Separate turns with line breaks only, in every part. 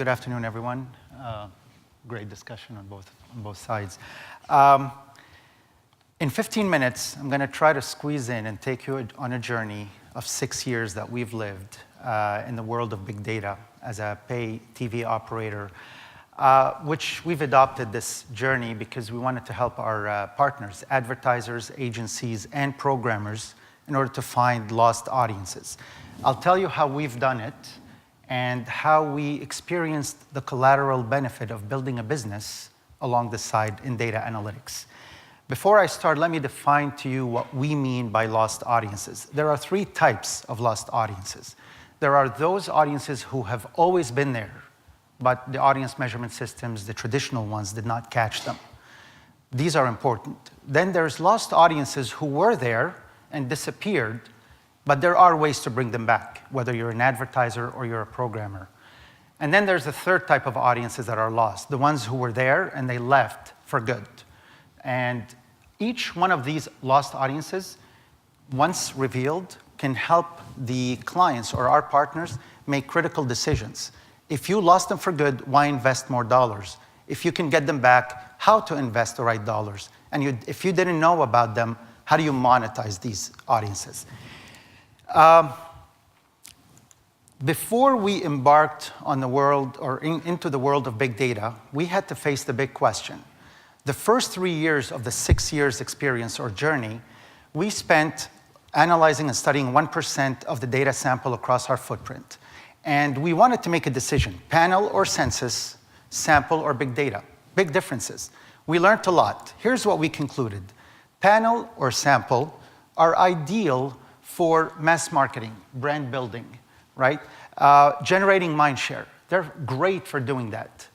Good afternoon, everyone. Great discussion on both sides. In 15 minutes, I'm going to try to squeeze in and take you on a journey of 6 years that we've lived in the world of big data as a pay TV operator, which we've adopted this journey because we wanted to help our partners, advertisers, agencies, and programmers in order to find lost audiences. I'll tell you how we've done it and how we experienced the collateral benefit of building a business along the side in data analytics. Before I start, let me define to you what we mean by lost audiences. There are 3 types of lost audiences. There are those audiences who have always been there, but the audience measurement systems, the traditional ones, did not catch them. These are important. Then there's lost audiences who were there and disappeared, but there are ways to bring them back, whether you're an advertiser or you're a programmer. And then there's the 3rd type of audiences that are lost, the ones who were there and they left for good. And each one of these lost audiences, once revealed, can help the clients or our partners make critical decisions. If you lost them for good, why invest more dollars? If you can get them back, how to invest the right dollars? And if you didn't know about them, how do you monetize these audiences? Before we embarked on the world or into the world of big data, we had to face the big question. The first 3 years of the 6 years experience or journey, we spent analyzing and studying 1% of the data sample across our footprint. And we wanted to make a decision, panel or census, sample or big data. Big differences. We learned a lot. Here's what we concluded. Panel or sample are ideal for mass marketing, brand building, right? Generating mind share. They're great for doing that.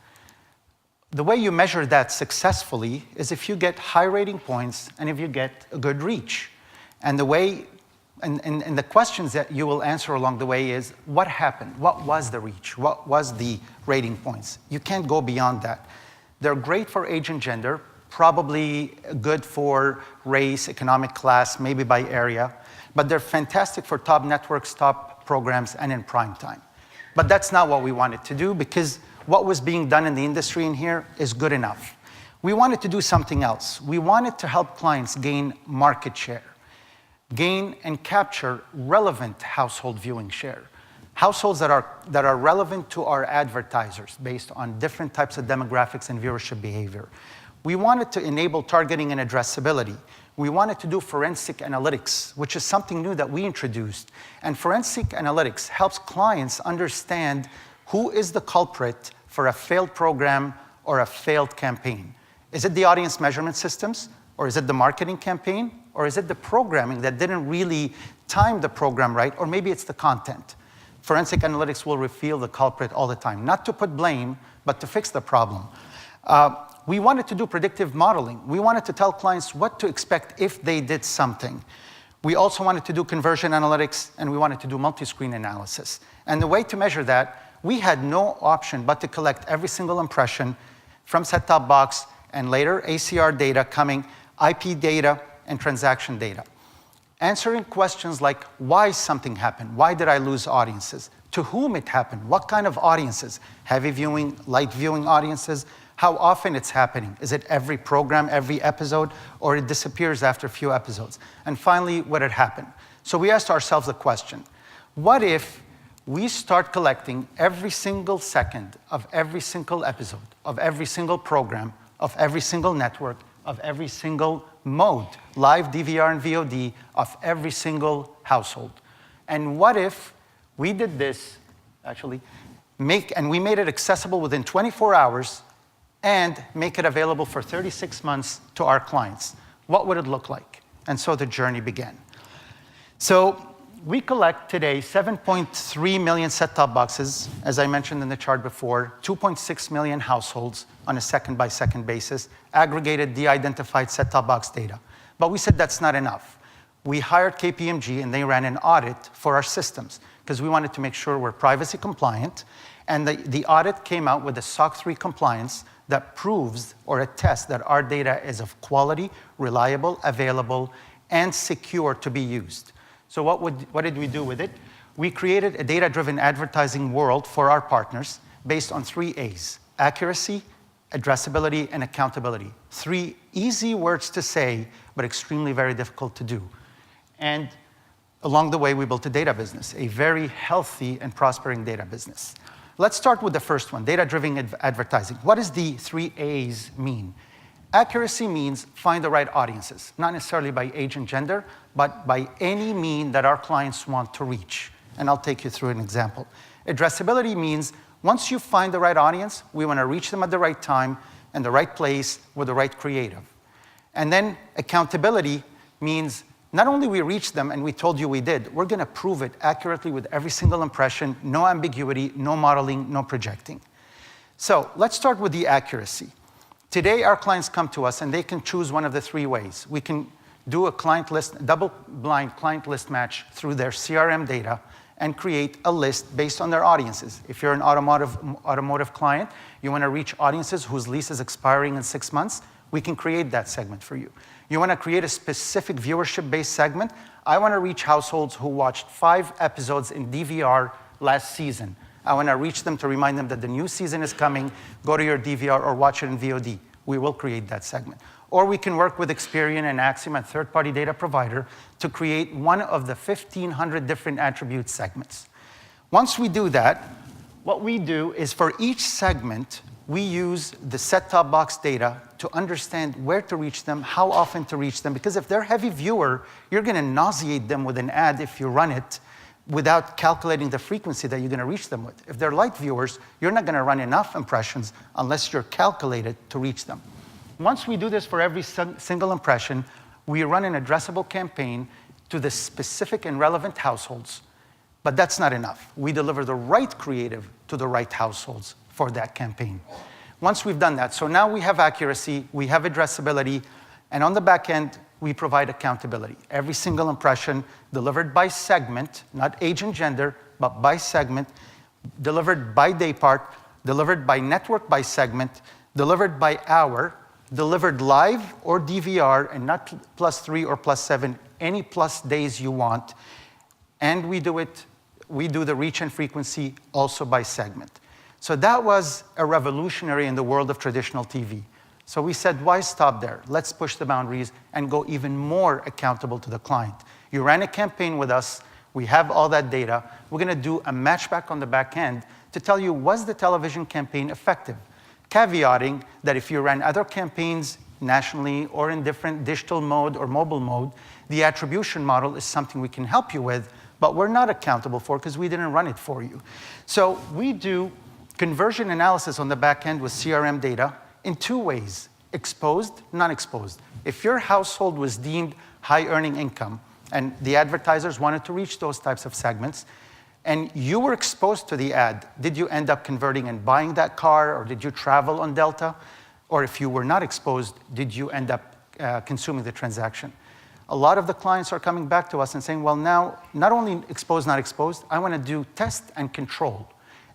The way you measure that successfully is if you get high rating points and if you get a good reach. And the way, and the questions that you will answer along the way is, what happened? What was the reach? What was the rating points? You can't go beyond that. They're great for age and gender, probably good for race, economic class, maybe by area, but they're fantastic for top networks, top programs, and in prime time. But that's not what we wanted to do because what was being done in the industry in here is good enough. We wanted to do something else. We wanted to help clients gain market share, gain and capture relevant household viewing share. Households that are relevant to our advertisers based on different types of demographics and viewership behavior. We wanted to enable targeting and addressability. We wanted to do forensic analytics, which is something new that we introduced. And forensic analytics helps clients understand who is the culprit for a failed program or a failed campaign. Is it the audience measurement systems? Or is it the marketing campaign? Or is it the programming that didn't really time the program right? Or maybe it's the content. Forensic analytics will reveal the culprit all the time. Not to put blame, but to fix the problem. We wanted to do predictive modeling. We wanted to tell clients what to expect if they did something. We also wanted to do conversion analytics, and we wanted to do multi-screen analysis. And the way to measure that, we had no option but to collect every single impression from set-top box and later ACR data coming, IP data, and transaction data. Answering questions like, why something happened? Why did I lose audiences? To whom it happened? What kind of audiences? Heavy viewing, light viewing audiences? How often it's happening? Is it every program, every episode, or it disappears after a few episodes? And finally, what had happened? So we asked ourselves the question, what if we start collecting every single second of every single episode, of every single program, of every single network, of every single mode, live, DVR, and VOD, of every single household? And what if we did this, actually, and we made it accessible within 24 hours and make it available for 36 months to our clients? What would it look like? And so the journey began. So we collect today 7.3 million set-top boxes, as I mentioned in the chart before, 2.6 million households on a second-by-second basis, aggregated, de-identified set-top box data. But we said that's not enough. We hired KPMG, and they ran an audit for our systems, because we wanted to make sure we're privacy compliant. And the audit came out with a SOC 3 compliance that proves or attests that our data is of quality, reliable, available, and secure to be used. So what did we do with it? We created a data-driven advertising world for our partners based on 3 A's: accuracy, addressability, and accountability. 3 easy words to say, but extremely very difficult to do. And along the way, we built a data business, a very healthy and prospering data business. Let's start with the first one, data-driven advertising. What does the 3 A's mean? Accuracy means find the right audiences, not necessarily by age and gender, but by any mean that our clients want to reach. And I'll take you through an example. Addressability means once you find the right audience, we want to reach them at the right time and the right place with the right creative. And then accountability means not only we reach them and we told you we did, we're going to prove it accurately with every single impression, no ambiguity, no modeling, no projecting. So let's start with the accuracy. Today, our clients come to us and they can choose one of the 3 ways. We can do a client list, double-blind client list match through their CRM data and create a list based on their audiences. If you're an automotive client, you want to reach audiences whose lease is expiring in 6 months, we can create that segment for you. You want to create a specific viewership-based segment. I want to reach households who watched 5 episodes in DVR last season. I want to reach them to remind them that the new season is coming. Go to your DVR or watch it in VOD. We will create that segment. Or we can work with Experian and Axiom, a third-party data provider, to create one of the 1,500 different attribute segments. Once we do that, what we do is for each segment, we use the set-top box data to understand where to reach them, how often to reach them, because if they're a heavy viewer, you're going to nauseate them with an ad if you run it without calculating the frequency that you're going to reach them with. If they're light viewers, you're not going to run enough impressions unless you're calculated to reach them. Once we do this for every single impression, we run an addressable campaign to the specific and relevant households. But that's not enough. We deliver the right creative to the right households for that campaign. Once we've done that, so now we have accuracy, we have addressability, and on the back end, we provide accountability. Every single impression delivered by segment, not age and gender, but by segment, delivered by day part, delivered by network by segment, delivered by hour, delivered live or DVR, and not +3 or +7, any plus days you want. And we do the reach and frequency also by segment. So that was a revolutionary in the world of traditional TV. So we said, why stop there? Let's push the boundaries and go even more accountable to the client. You ran a campaign with us. We have all that data. We're going to do a matchback on the back end to tell you, was the television campaign effective? Caveating that if you ran other campaigns nationally or in different digital mode or mobile mode, the attribution model is something we can help you with, but we're not accountable for because we didn't run it for you. So we do conversion analysis on the back end with CRM data in 2 ways, exposed, non-exposed. If your household was deemed high earning income and the advertisers wanted to reach those types of segments, and you were exposed to the ad, did you end up converting and buying that car, or did you travel on Delta? Or if you were not exposed, did you end up consuming the transaction? A lot of the clients are coming back to us and saying, well, now, not only exposed, not exposed, I want to do test and control.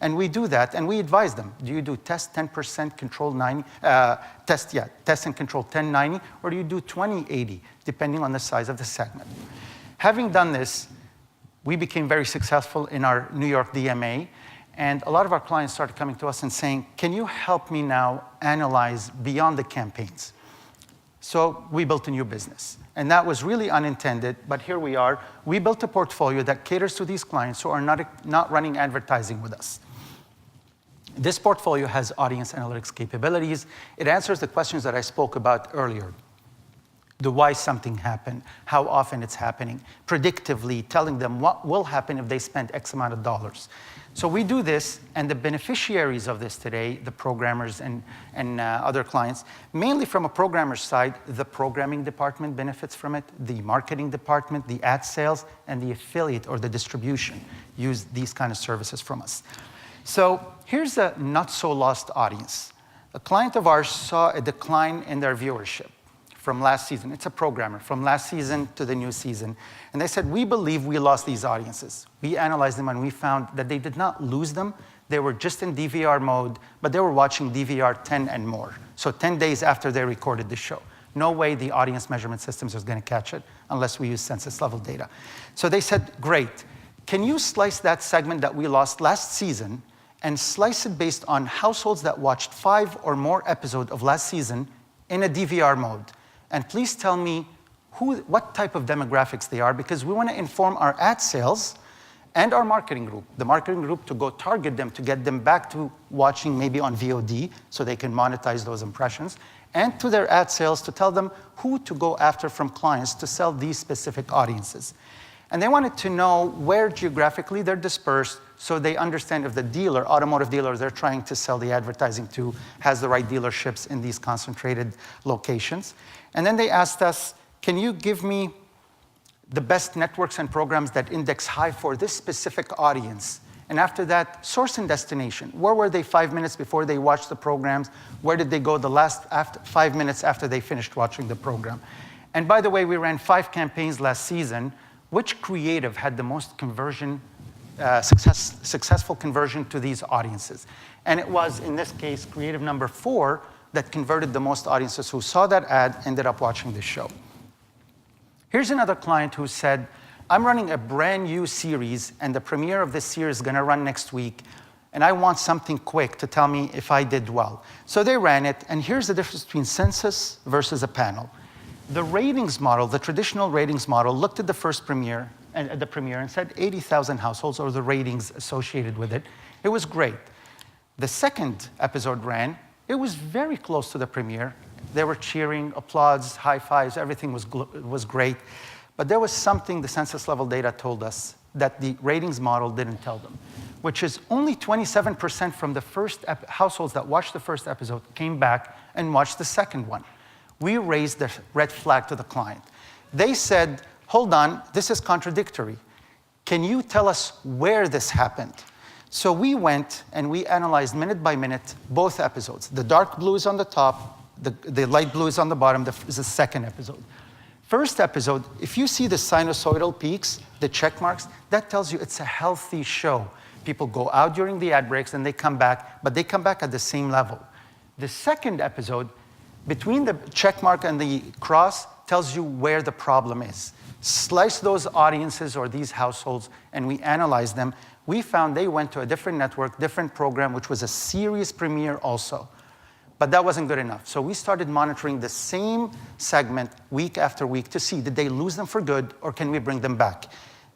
And we do that, and we advise them. Do you do test 10%, control 90, test and control 10-90, or do you do 20-80, depending on the size of the segment? Having done this, we became very successful in our New York DMA, and a lot of our clients started coming to us and saying, can you help me now analyze beyond the campaigns? So we built a new business. And that was really unintended, but here we are. We built a portfolio that caters to these clients who are not running advertising with us. This portfolio has audience analytics capabilities. It answers the questions that I spoke about earlier. The why something happened, how often it's happening, predictively telling them what will happen if they spend X amount of dollars. So we do this, and the beneficiaries of this today, the programmers and other clients, mainly from a programmer's side, the programming department benefits from it, the marketing department, the ad sales, and the affiliate or the distribution use these kind of services from us. So here's a not-so-lost audience. A client of ours saw a decline in their viewership from last season. It's a programmer, from last season to the new season. And they said, we believe we lost these audiences. We analyzed them and we found that they did not lose them. They were just in DVR mode, but they were watching DVR 10 and more. So 10 days after they recorded the show. No way the audience measurement systems is going to catch it unless we use census level data. So they said, great. Can you slice that segment that we lost last season and slice it based on households that watched 5 or more episodes of last season in a DVR mode. And please tell me what type of demographics they are, because we want to inform our ad sales and our marketing group. The marketing group to go target them, to get them back to watching maybe on VOD so they can monetize those impressions, and to their ad sales to tell them who to go after from clients to sell these specific audiences. And they wanted to know where geographically they're dispersed so they understand if the dealer, automotive dealer they're trying to sell the advertising to has the right dealerships in these concentrated locations. And then they asked us, can you give me the best networks and programs that index high for this specific audience? And after that, source and destination. Where were they 5 minutes before they watched the programs? Where did they go the last 5 minutes after they finished watching the program? And by the way, we ran 5 campaigns last season. Which creative had the most conversion, successful conversion to these audiences? And it was, in this case, creative number 4 that converted the most audiences who saw that ad, ended up watching this show. Here's another client who said, I'm running a brand new series, and the premiere of this series is going to run next week, and I want something quick to tell me if I did well. So they ran it, and here's the difference between census versus a panel. The ratings model, the traditional ratings model, looked at the first premiere and said 80,000 households, or the ratings associated with it. It was great. The second episode ran. It was very close to the premiere. They were cheering, applause, high fives, everything was great. But there was something the census level data told us that the ratings model didn't tell them, which is only 27% from the first households that watched the first episode came back and watched the second one. We raised the red flag to the client. They said, hold on, this is contradictory. Can you tell us where this happened? So we went and we analyzed minute by minute both episodes. The dark blue is on the top, the light blue is on the bottom, is the second episode. First episode, if you see the sinusoidal peaks, the check marks, that tells you it's a healthy show. People go out during the ad breaks and they come back, but they come back at the same level. The second episode, between the check mark and the cross, tells you where the problem is. Slice those audiences or these households, and we analyzed them. We found they went to a different network, different program, which was a series premiere also. But that wasn't good enough. So we started monitoring the same segment week after week to see, did they lose them for good, or can we bring them back?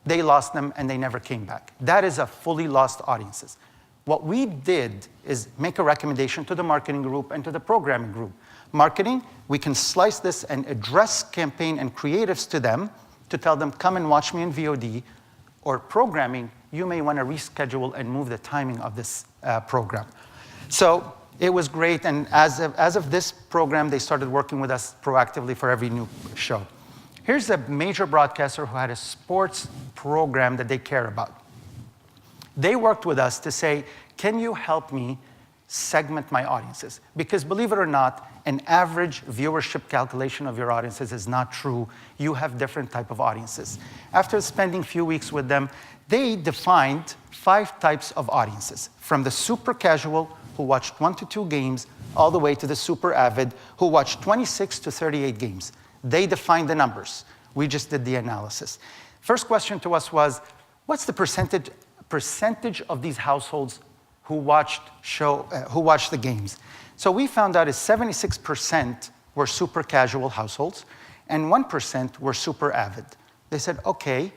They lost them, and they never came back. That is a fully lost audiences. What we did is make a recommendation to the marketing group and to the programming group. Marketing, we can slice this and address campaign and creatives to them to tell them, come and watch me in VOD. Or programming, you may want to reschedule and move the timing of this program. So it was great, and as of this program, they started working with us proactively for every new show. Here's a major broadcaster who had a sports program that they care about. They worked with us to say, can you help me segment my audiences? Because believe it or not, an average viewership calculation of your audiences is not true. You have different type of audiences. After spending a few weeks with them, they defined 5 types of audiences, from the super casual, who watched 1 to 2 games, all the way to the super avid, who watched 26 to 38 games. They defined the numbers. We just did the analysis. First question to us was, what's the percentage of these households who watched the games? So we found out is 76% were super casual households, and 1% were super avid. They said, okay,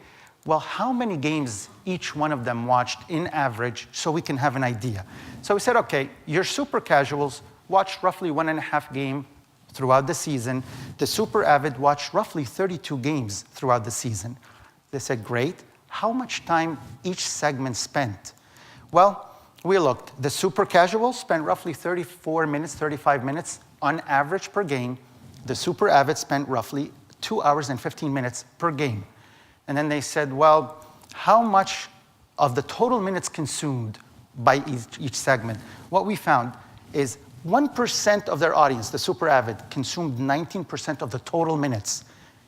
well, how many games each one of them watched in average so we can have an idea? So we said, okay, your super casuals watched roughly 1.5 games throughout the season. The super avid watched roughly 32 games throughout the season. They said, great. How much time each segment spent? Well, we looked. The super casual spent roughly 34 minutes, 35 minutes on average per game. The super avid spent roughly 2 hours and 15 minutes per game. And then they said, well, how much of the total minutes consumed by each segment? What we found is 1% of their audience, the super avid, consumed 19% of the total minutes.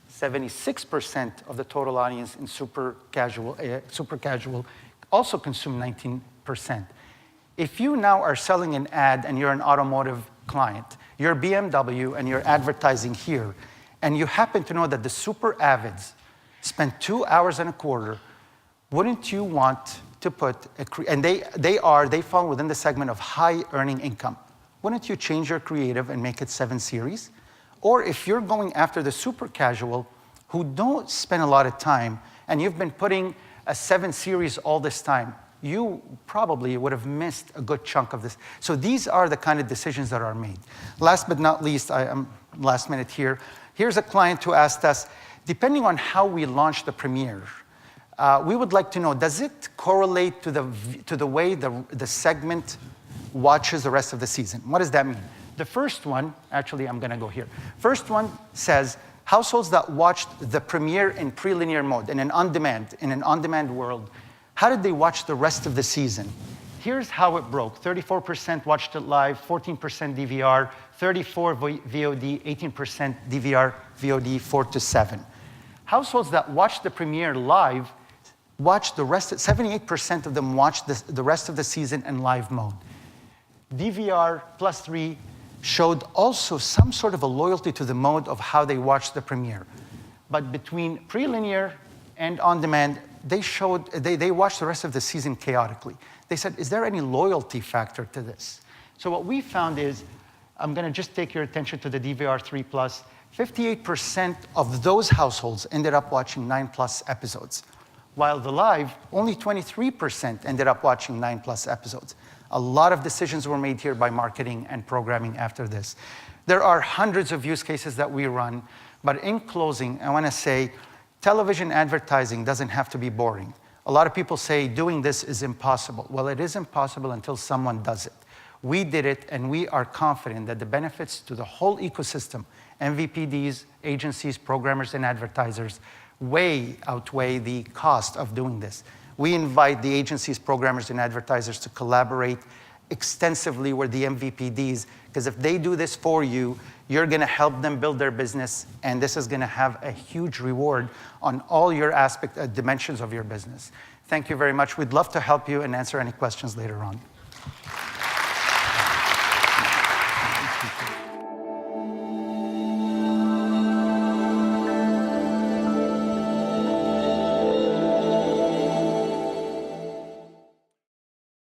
76% of the total audience in super casual also consumed 19%. If you now are selling an ad and you're an automotive client, you're BMW and you're advertising here, and you happen to know that the super avids spent 2 hours and a quarter, wouldn't you want to put, and they fall within the segment of high earning income. Wouldn't you change your creative and make it 7 series? Or if you're going after the super casual who don't spend a lot of time and you've been putting a 7 series all this time, you probably would have missed a good chunk of this. So these are the kind of decisions that are made. Last but not least, I'm last minute here. Here's a client who asked us, depending on how we launch the premiere, we would like to know, does it correlate to the way the segment watches the rest of the season? What does that mean? The first one, actually I'm going to go here. First one says, households that watched the premiere in pre-linear mode, in an on-demand world, how did they watch the rest of the season? Here's how it broke. 34% watched it live, 14% DVR, 34% VOD, 18% DVR, VOD, 4 to 7. Households that watched the premiere live watched the rest, 78% of them watched the rest of the season in live mode. DVR +3 showed also some sort of a loyalty to the mode of how they watched the premiere. But between pre-linear and on-demand, they watched the rest of the season chaotically. They said, is there any loyalty factor to this? So what we found is, I'm going to just take your attention to the DVR 3+. 58% of those households ended up watching 9+ episodes, while the live, only 23% ended up watching 9+ episodes. A lot of decisions were made here by marketing and programming after this. There are hundreds of use cases that we run, but in closing, I want to say, television advertising doesn't have to be boring. A lot of people say doing this is impossible. Well, it is impossible until someone does it. We did it, and we are confident that the benefits to the whole ecosystem, MVPDs, agencies, programmers, and advertisers, way outweigh the cost of doing this. We invite the agencies, programmers, and advertisers to collaborate extensively with the MVPDs, because if they do this for you, you're going to help them build their business, and this is going to have a huge reward on all your dimensions of your business. Thank you very much. We'd love to help you and answer any questions later on.